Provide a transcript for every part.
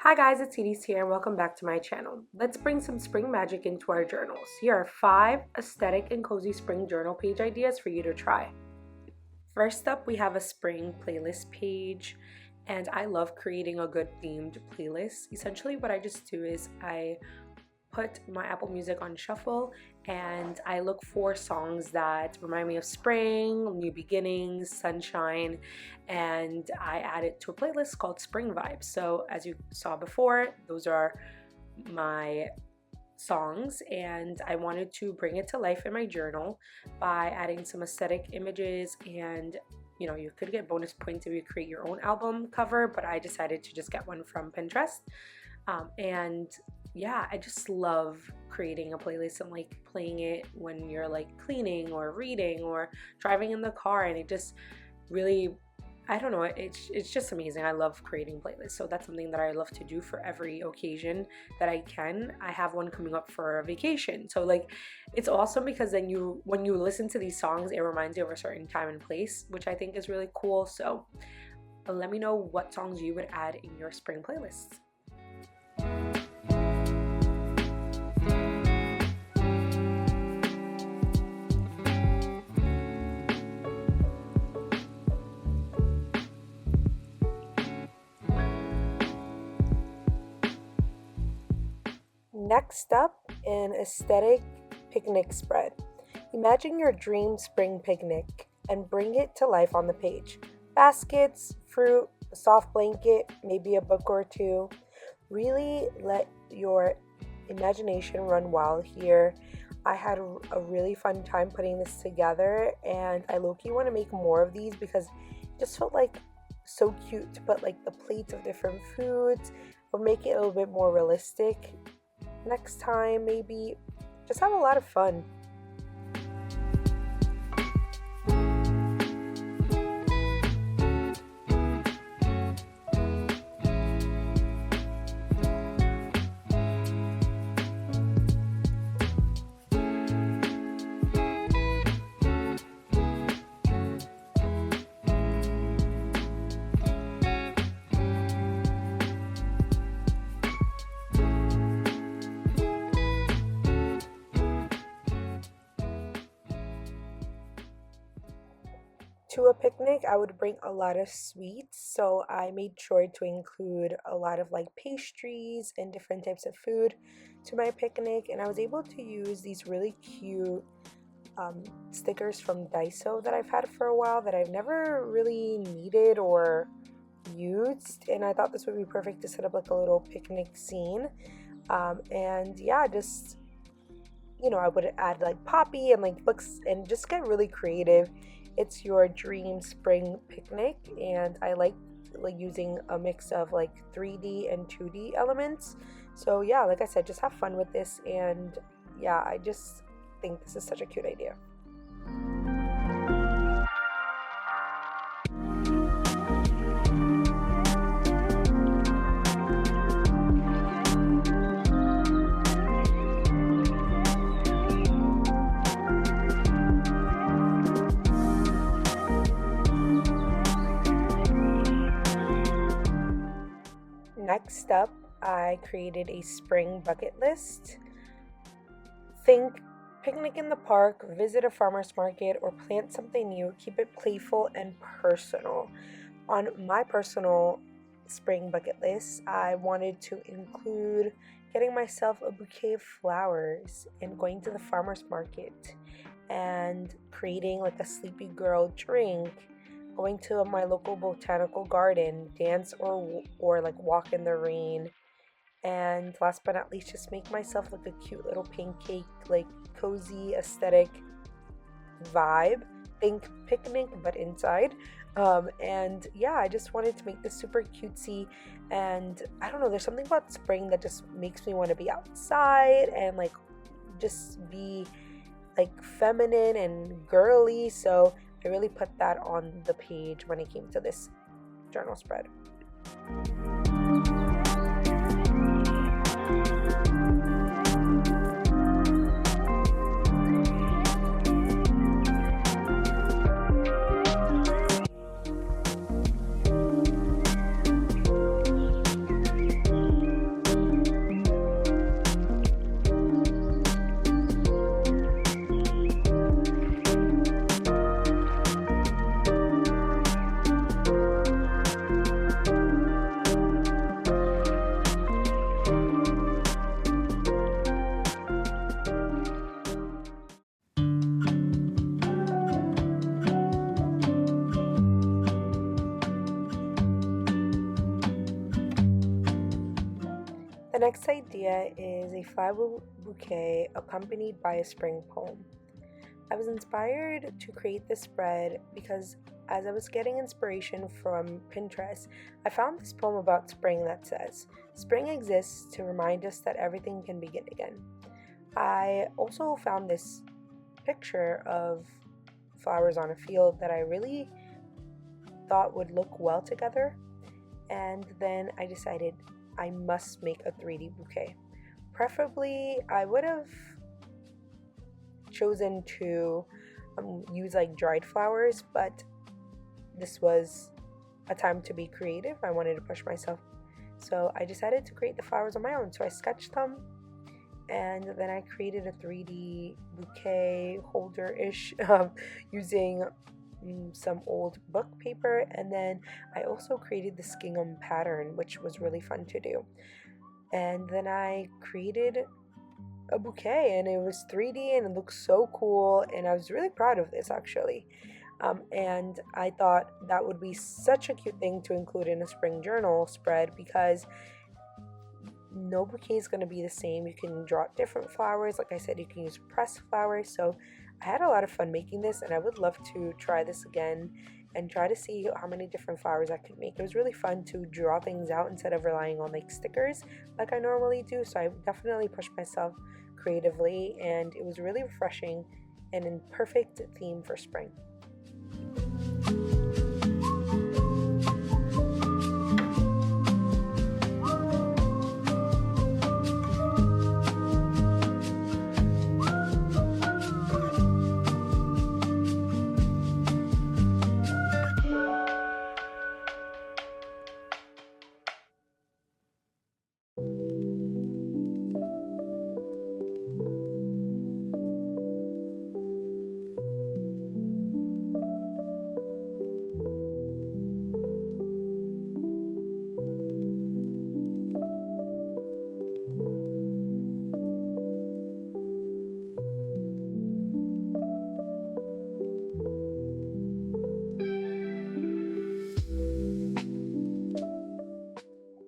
Hi guys, it's Edie's here and welcome back to my channel. Let's bring some spring magic into our journals. Here are 5 aesthetic and cozy spring journal page ideas for you to try. First up, we have a spring playlist page, and I love creating a good themed playlist. Essentially what I just do is I put my Apple Music on shuffle and I look for songs that remind me of spring, new beginnings, sunshine, and I add it to a playlist called Spring Vibes. So as you saw before, those are my songs, and I wanted to bring it to life in my journal by adding some aesthetic images. And you could get bonus points if you create your own album cover, but I decided to just get one from Pinterest. And yeah, I just love creating a playlist and like playing it when you're like cleaning or reading or driving in the car, and it just really, I don't know, it's just amazing. I love creating playlists, so that's something that I love to do for every occasion that I can. I have one coming up for a vacation, so like it's awesome because then when you listen to these songs, it reminds you of a certain time and place, which I think is really cool. So let me know what songs you would add in your spring playlists. Next up, an aesthetic picnic spread. Imagine your dream spring picnic and bring it to life on the page. Baskets, fruit, a soft blanket, maybe a book or two. Really let your imagination run wild here. I had a really fun time putting this together, and I low-key want to make more of these because it just felt like so cute to put like the plates of different foods or make it a little bit more realistic. Next time, maybe just have a lot of fun. To a picnic, I would bring a lot of sweets, so I made sure to include a lot of like pastries and different types of food to my picnic, and I was able to use these really cute stickers from Daiso that I've had for a while that I've never really needed or used, and I thought this would be perfect to set up like a little picnic scene. And yeah, just I would add like poppy and like books and just get really creative. It's your dream spring picnic, and I like using a mix of like 3D and 2D elements. So yeah, like I said, just have fun with this, and yeah, I just think this is such a cute idea. Next up, I created a spring bucket list. Think picnic in the park, visit a farmer's market, or plant something new. Keep it playful and personal. On my personal spring bucket list, I wanted to include getting myself a bouquet of flowers and going to the farmer's market and creating like a sleepy girl drink, going to my local botanical garden, dance or like walk in the rain, and last but not least, just make myself like a cute little pancake, like cozy aesthetic vibe. Think picnic but inside. And yeah, I just wanted to make this super cutesy, and I don't know, there's something about spring that just makes me want to be outside and like just be like feminine and girly. So I really put that on the page when it came to this journal spread. The next idea is a flower bouquet accompanied by a spring poem. I was inspired to create this spread because as I was getting inspiration from Pinterest, I found this poem about spring that says, "Spring exists to remind us that everything can begin again." I also found this picture of flowers on a field that I really thought would look well together, and then I decided I must make a 3D bouquet. Preferably, I would have chosen to use like dried flowers, but this was a time to be creative. I wanted to push myself, so I decided to create the flowers on my own. So I sketched them, and then I created a 3D bouquet holder-ish using some old book paper, and then I also created the gingham pattern, which was really fun to do. And then I created a bouquet, and it was 3D and it looked so cool, and I was really proud of this actually. And I thought that would be such a cute thing to include in a spring journal spread, because no bouquet is going to be the same. You can draw different flowers. Like I said, you can use pressed flowers. So I had a lot of fun making this, and I would love to try this again and try to see how many different flowers I could make. It was really fun to draw things out instead of relying on like stickers like I normally do. So I definitely pushed myself creatively, and it was really refreshing and in perfect theme for spring.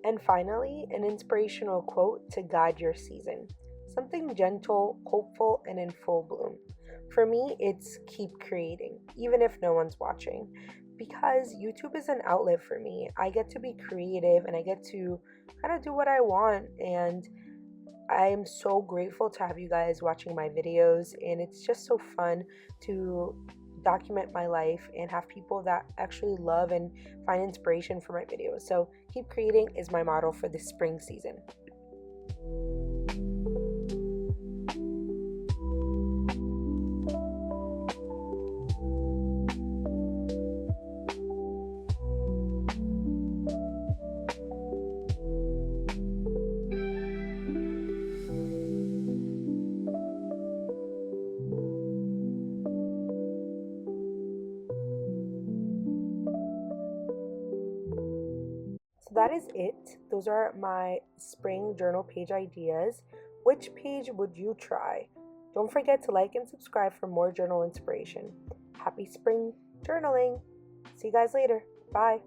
And finally, an inspirational quote to guide your season. Something gentle, hopeful, and in full bloom. For me, it's keep creating, even if no one's watching. Because YouTube is an outlet for me. I get to be creative and I get to kind of do what I want. And I am so grateful to have you guys watching my videos. And it's just so fun to document my life and have people that actually love and find inspiration for my videos. So keep creating is my motto for this spring season. So that is it. Those are my spring journal page ideas. Which page would you try? Don't forget to like and subscribe for more journal inspiration. Happy spring journaling. See you guys later. Bye.